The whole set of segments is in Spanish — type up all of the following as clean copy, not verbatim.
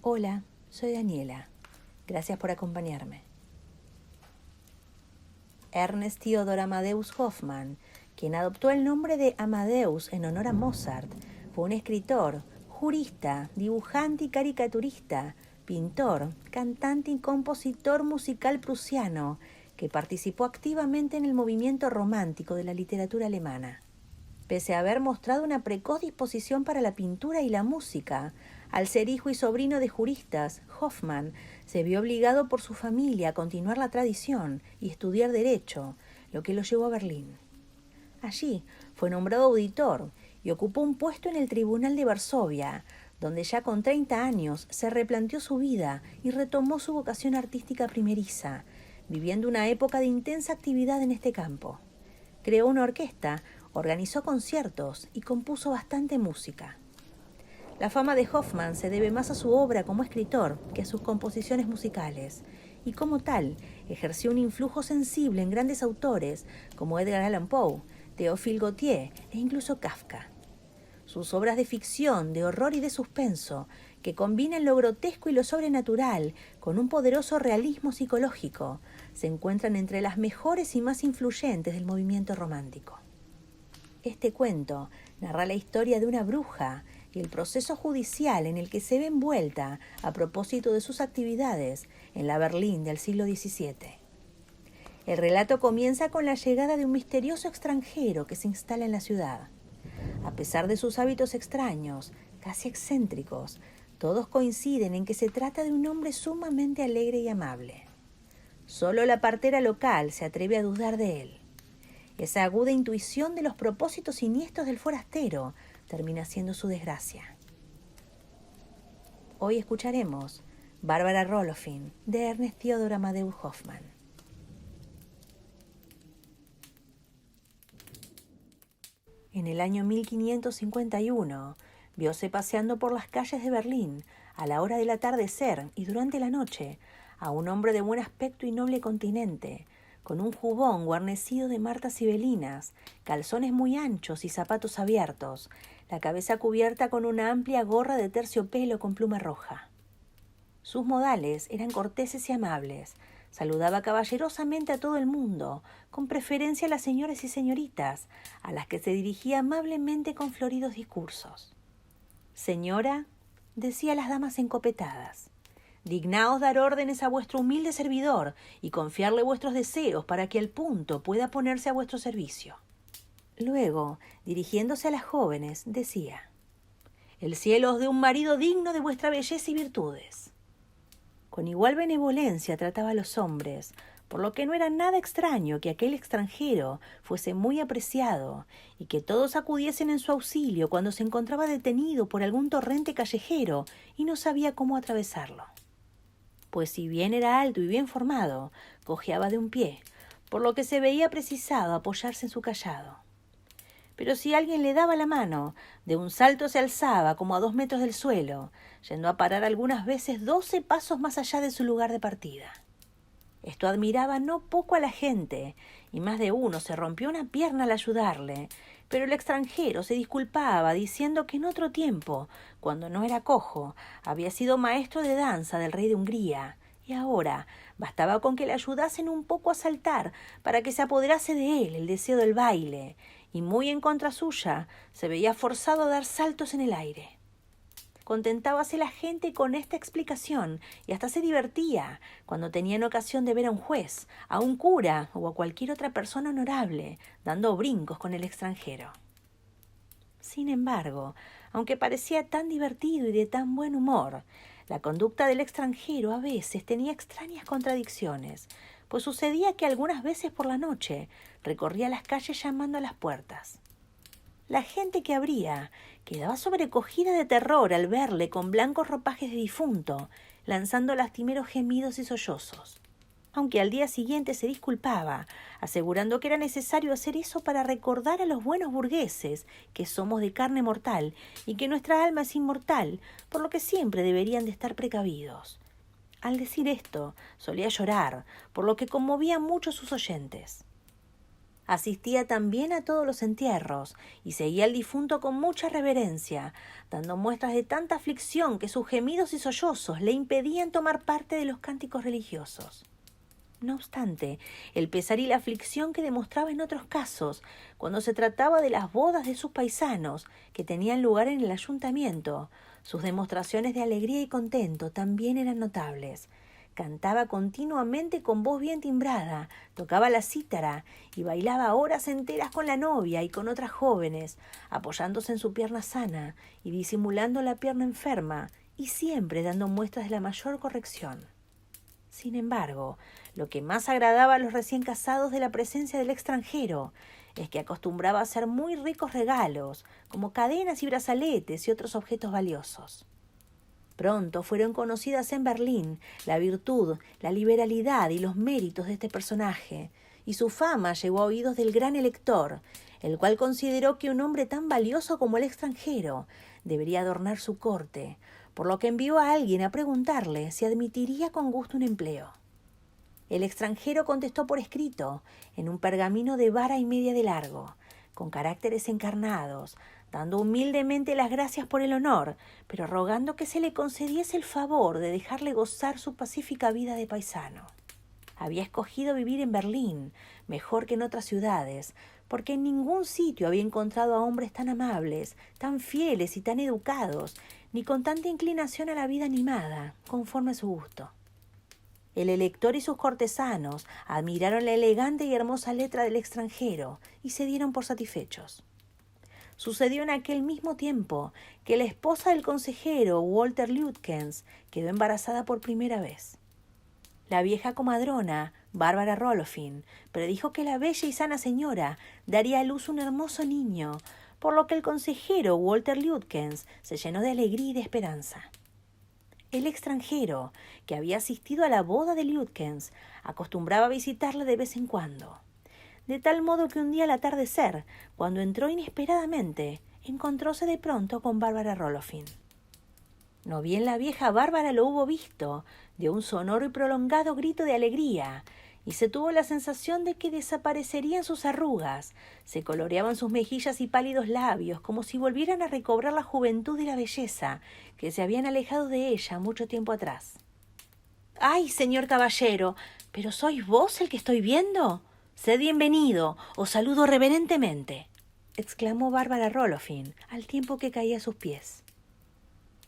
Hola, soy Daniela. Gracias por acompañarme. Ernst Theodor Amadeus Hoffmann, quien adoptó el nombre de Amadeus en honor a Mozart, fue un escritor, jurista, dibujante y caricaturista, pintor, cantante y compositor musical prusiano, que participó activamente en el movimiento romántico de la literatura alemana. Pese a haber mostrado una precoz disposición para la pintura y la música, al ser hijo y sobrino de juristas, Hoffmann se vio obligado por su familia a continuar la tradición y estudiar Derecho, lo que lo llevó a Berlín. Allí fue nombrado auditor y ocupó un puesto en el Tribunal de Varsovia, donde ya con 30 años se replanteó su vida y retomó su vocación artística primeriza, viviendo una época de intensa actividad en este campo. Creó una orquesta, organizó conciertos y compuso bastante música. La fama de Hoffmann se debe más a su obra como escritor que a sus composiciones musicales, y como tal, ejerció un influjo sensible en grandes autores como Edgar Allan Poe, Théophile Gautier e incluso Kafka. Sus obras de ficción, de horror y de suspenso, que combinan lo grotesco y lo sobrenatural con un poderoso realismo psicológico, se encuentran entre las mejores y más influyentes del movimiento romántico. Este cuento narra la historia de una bruja y el proceso judicial en el que se ve envuelta a propósito de sus actividades en la Berlín del siglo XVII. El relato comienza con la llegada de un misterioso extranjero que se instala en la ciudad. A pesar de sus hábitos extraños, casi excéntricos, todos coinciden en que se trata de un hombre sumamente alegre y amable. Solo la partera local se atreve a dudar de él. Esa aguda intuición de los propósitos siniestros del forastero termina siendo su desgracia. Hoy escucharemos Bárbara Rolofin, de Ernst Theodor Amadeus Hoffmann. En el año 1551, vióse paseando por las calles de Berlín, a la hora del atardecer y durante la noche, a un hombre de buen aspecto y noble continente, con un jubón guarnecido de martas sibelinas, calzones muy anchos y zapatos abiertos, la cabeza cubierta con una amplia gorra de terciopelo con pluma roja. Sus modales eran corteses y amables. Saludaba caballerosamente a todo el mundo, con preferencia a las señoras y señoritas, a las que se dirigía amablemente con floridos discursos. «Señora», decía a las damas encopetadas, «dignaos dar órdenes a vuestro humilde servidor y confiarle vuestros deseos para que al punto pueda ponerse a vuestro servicio». Luego, dirigiéndose a las jóvenes, decía, «El cielo os dé un marido digno de vuestra belleza y virtudes». Con igual benevolencia trataba a los hombres, por lo que no era nada extraño que aquel extranjero fuese muy apreciado y que todos acudiesen en su auxilio cuando se encontraba detenido por algún torrente callejero y no sabía cómo atravesarlo. Pues si bien era alto y bien formado, cojeaba de un pie, por lo que se veía precisado a apoyarse en su cayado. Pero si alguien le daba la mano, de un salto se alzaba como a 2 metros del suelo, yendo a parar algunas veces 12 pasos más allá de su lugar de partida. Esto admiraba no poco a la gente, y más de uno se rompió una pierna al ayudarle, pero el extranjero se disculpaba diciendo que en otro tiempo, cuando no era cojo, había sido maestro de danza del rey de Hungría, y ahora bastaba con que le ayudasen un poco a saltar para que se apoderase de él el deseo del baile, y muy en contra suya se veía forzado a dar saltos en el aire. Contentábase la gente con esta explicación y hasta se divertía cuando tenían ocasión de ver a un juez, a un cura o a cualquier otra persona honorable dando brincos con el extranjero. Sin embargo, aunque parecía tan divertido y de tan buen humor, la conducta del extranjero a veces tenía extrañas contradicciones, pues sucedía que algunas veces por la noche recorría las calles llamando a las puertas. La gente que abría quedaba sobrecogida de terror al verle con blancos ropajes de difunto, lanzando lastimeros gemidos y sollozos. Aunque al día siguiente se disculpaba, asegurando que era necesario hacer eso para recordar a los buenos burgueses que somos de carne mortal y que nuestra alma es inmortal, por lo que siempre deberían de estar precavidos. Al decir esto, solía llorar, por lo que conmovía mucho a sus oyentes. Asistía también a todos los entierros y seguía al difunto con mucha reverencia, dando muestras de tanta aflicción que sus gemidos y sollozos le impedían tomar parte de los cánticos religiosos. No obstante, el pesar y la aflicción que demostraba en otros casos, cuando se trataba de las bodas de sus paisanos que tenían lugar en el ayuntamiento, sus demostraciones de alegría y contento también eran notables. Cantaba continuamente con voz bien timbrada, tocaba la cítara y bailaba horas enteras con la novia y con otras jóvenes, apoyándose en su pierna sana y disimulando la pierna enferma, y siempre dando muestras de la mayor corrección. Sin embargo, lo que más agradaba a los recién casados de la presencia del extranjero es que acostumbraba a hacer muy ricos regalos, como cadenas y brazaletes y otros objetos valiosos. Pronto fueron conocidas en Berlín la virtud, la liberalidad y los méritos de este personaje, y su fama llegó a oídos del gran elector, el cual consideró que un hombre tan valioso como el extranjero debería adornar su corte, por lo que envió a alguien a preguntarle si admitiría con gusto un empleo. El extranjero contestó por escrito, en un pergamino de vara y media de largo, con caracteres encarnados, dando humildemente las gracias por el honor, pero rogando que se le concediese el favor de dejarle gozar su pacífica vida de paisano. Había escogido vivir en Berlín, mejor que en otras ciudades, porque en ningún sitio había encontrado a hombres tan amables, tan fieles y tan educados, ni con tanta inclinación a la vida animada, conforme a su gusto. El elector y sus cortesanos admiraron la elegante y hermosa letra del extranjero y se dieron por satisfechos. Sucedió en aquel mismo tiempo que la esposa del consejero, Walter Lütgens, quedó embarazada por primera vez. La vieja comadrona, Bárbara Rolofin, predijo que la bella y sana señora daría a luz un hermoso niño, por lo que el consejero, Walter Lütgens, se llenó de alegría y de esperanza. El extranjero, que había asistido a la boda de Lütgens, acostumbraba a visitarla de vez en cuando. De tal modo que un día al atardecer, cuando entró inesperadamente, encontróse de pronto con Bárbara Rolofin. No bien la vieja Bárbara lo hubo visto, dio un sonoro y prolongado grito de alegría, y se tuvo la sensación de que desaparecerían sus arrugas, se coloreaban sus mejillas y pálidos labios, como si volvieran a recobrar la juventud y la belleza que se habían alejado de ella mucho tiempo atrás. ¡Ay, señor caballero! ¿Pero sois vos el que estoy viendo? Sed bienvenido, os saludo reverentemente, exclamó Bárbara Rolofin, al tiempo que caía a sus pies.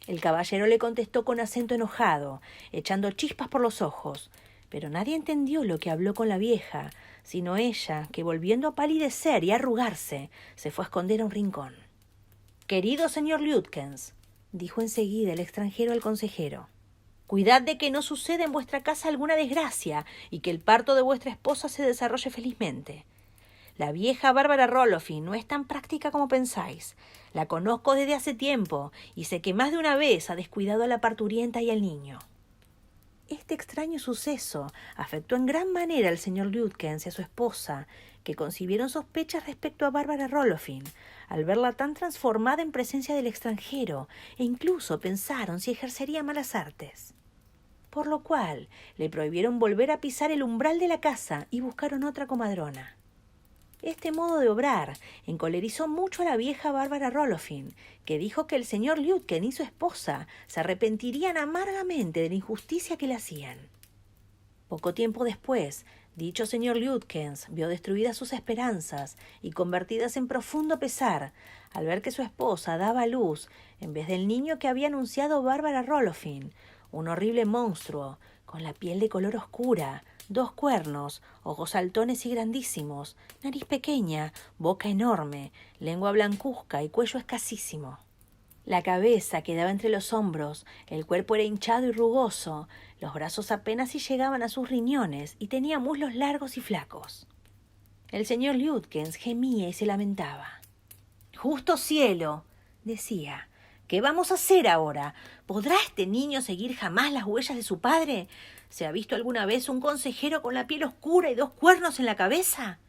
El caballero le contestó con acento enojado, echando chispas por los ojos, pero nadie entendió lo que habló con la vieja, sino ella, que volviendo a palidecer y a arrugarse, se fue a esconder a un rincón. «Querido señor Lütgens», dijo enseguida el extranjero al consejero, «cuidad de que no suceda en vuestra casa alguna desgracia y que el parto de vuestra esposa se desarrolle felizmente. La vieja Bárbara Rolofin no es tan práctica como pensáis. La conozco desde hace tiempo y sé que más de una vez ha descuidado a la parturienta y al niño». Este extraño suceso afectó en gran manera al señor Lütgens y a su esposa, que concibieron sospechas respecto a Bárbara Rolofin, al verla tan transformada en presencia del extranjero, e incluso pensaron si ejercería malas artes. Por lo cual le prohibieron volver a pisar el umbral de la casa y buscaron otra comadrona. Este modo de obrar encolerizó mucho a la vieja Bárbara Rolofin, que dijo que el señor Lütgens y su esposa se arrepentirían amargamente de la injusticia que le hacían. Poco tiempo después, dicho señor Lütgens vio destruidas sus esperanzas y convertidas en profundo pesar al ver que su esposa daba a luz, en vez del niño que había anunciado Bárbara Rolofin, un horrible monstruo, con la piel de color oscura, 2 cuernos, ojos saltones y grandísimos, nariz pequeña, boca enorme, lengua blancuzca y cuello escasísimo. La cabeza quedaba entre los hombros, el cuerpo era hinchado y rugoso, los brazos apenas si llegaban a sus riñones y tenía muslos largos y flacos. El señor Lütgens gemía y se lamentaba. «¡Justo cielo!», decía. «¿Qué vamos a hacer ahora? ¿Podrá este niño seguir jamás las huellas de su padre? ¿Se ha visto alguna vez un consejero con la piel oscura y 2 cuernos en la cabeza?».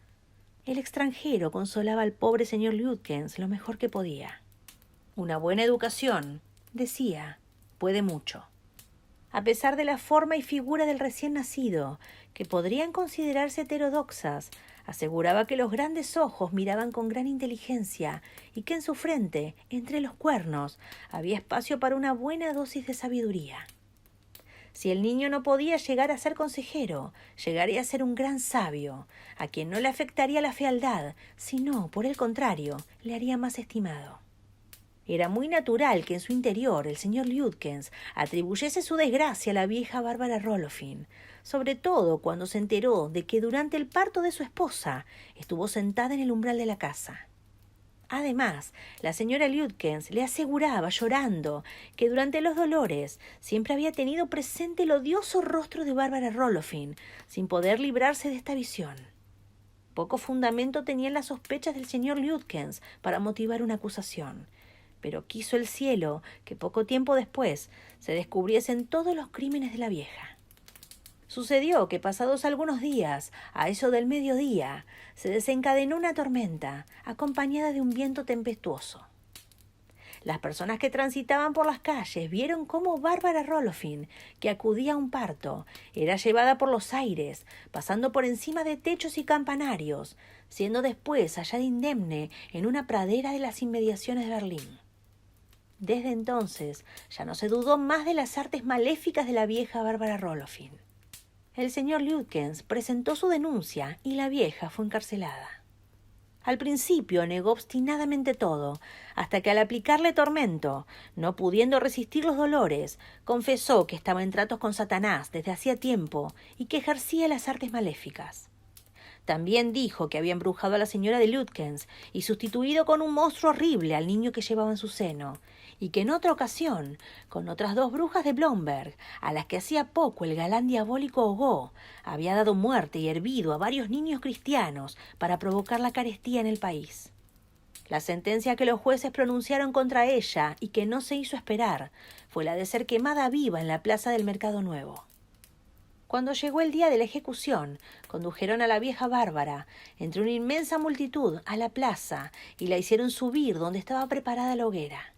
El extranjero consolaba al pobre señor Lütgens lo mejor que podía. «Una buena educación», decía, «puede mucho». A pesar de la forma y figura del recién nacido, que podrían considerarse heterodoxas, Aseguraba que los grandes ojos miraban con gran inteligencia y que en su frente, entre los cuernos, había espacio para una buena dosis de sabiduría. Si el niño no podía llegar a ser consejero, llegaría a ser un gran sabio, a quien no le afectaría la fealdad, sino, por el contrario, le haría más estimado. Era muy natural que en su interior el señor Liudkens atribuyese su desgracia a la vieja Bárbara Rolofin, sobre todo cuando se enteró de que durante el parto de su esposa estuvo sentada en el umbral de la casa. Además, la señora Liudkens le aseguraba, llorando, que durante los dolores siempre había tenido presente el odioso rostro de Bárbara Rolofin, sin poder librarse de esta visión. Poco fundamento tenían las sospechas del señor Liudkens para motivar una acusación, pero quiso el cielo que poco tiempo después se descubriesen todos los crímenes de la vieja. Sucedió que pasados algunos días, a eso del mediodía, se desencadenó una tormenta, acompañada de un viento tempestuoso. Las personas que transitaban por las calles vieron cómo Bárbara Rolofin, que acudía a un parto, era llevada por los aires, pasando por encima de techos y campanarios, siendo después hallada indemne en una pradera de las inmediaciones de Berlín. Desde entonces ya no se dudó más de las artes maléficas de la vieja Bárbara Rolofin. El señor Liudkens presentó su denuncia y la vieja fue encarcelada. Al principio negó obstinadamente todo, hasta que al aplicarle tormento, no pudiendo resistir los dolores, confesó que estaba en tratos con Satanás desde hacía tiempo y que ejercía las artes maléficas. También dijo que había embrujado a la señora de Liudkens y sustituido con un monstruo horrible al niño que llevaba en su seno, y que en otra ocasión, con otras 2 brujas de Blomberg, a las que hacía poco el galán diabólico ahogó, había dado muerte y hervido a varios niños cristianos para provocar la carestía en el país. La sentencia que los jueces pronunciaron contra ella, y que no se hizo esperar, fue la de ser quemada viva en la plaza del Mercado Nuevo. Cuando llegó el día de la ejecución, condujeron a la vieja Bárbara, entre una inmensa multitud, a la plaza y la hicieron subir donde estaba preparada la hoguera.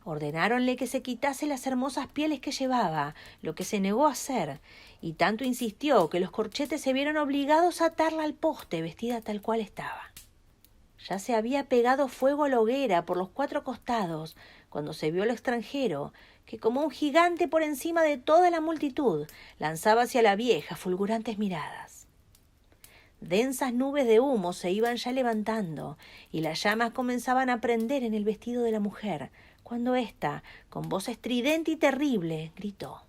Ordenáronle que se quitase las hermosas pieles que llevaba, lo que se negó a hacer, y tanto insistió que los corchetes se vieron obligados a atarla al poste vestida tal cual estaba. Ya se había pegado fuego a la hoguera por los 4 costados, cuando se vio al extranjero, que como un gigante por encima de toda la multitud, lanzaba hacia la vieja fulgurantes miradas. Densas nubes de humo se iban ya levantando, y las llamas comenzaban a prender en el vestido de la mujer, cuando ésta, con voz estridente y terrible, gritó: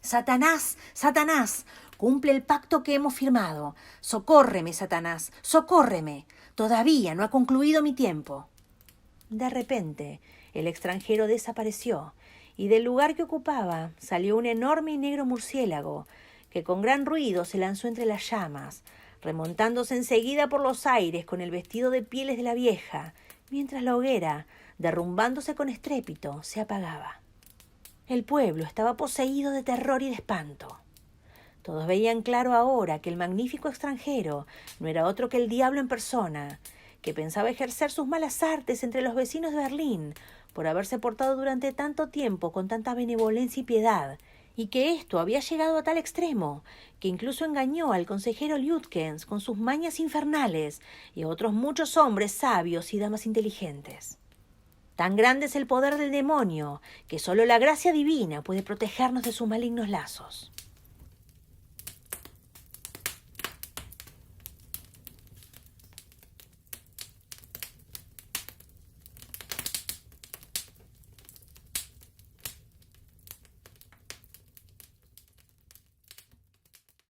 «¡Satanás! ¡Satanás! Cumple el pacto que hemos firmado. ¡Socórreme, Satanás! ¡Socórreme! Todavía no ha concluido mi tiempo». De repente, el extranjero desapareció, y del lugar que ocupaba salió un enorme y negro murciélago, que con gran ruido se lanzó entre las llamas, remontándose enseguida por los aires con el vestido de pieles de la vieja, mientras la hoguera, derrumbándose con estrépito, se apagaba. El pueblo estaba poseído de terror y de espanto. Todos veían claro ahora que el magnífico extranjero no era otro que el diablo en persona, que pensaba ejercer sus malas artes entre los vecinos de Berlín por haberse portado durante tanto tiempo con tanta benevolencia y piedad, y que esto había llegado a tal extremo que incluso engañó al consejero Liudkens con sus mañas infernales y a otros muchos hombres sabios y damas inteligentes. Tan grande es el poder del demonio que solo la gracia divina puede protegernos de sus malignos lazos.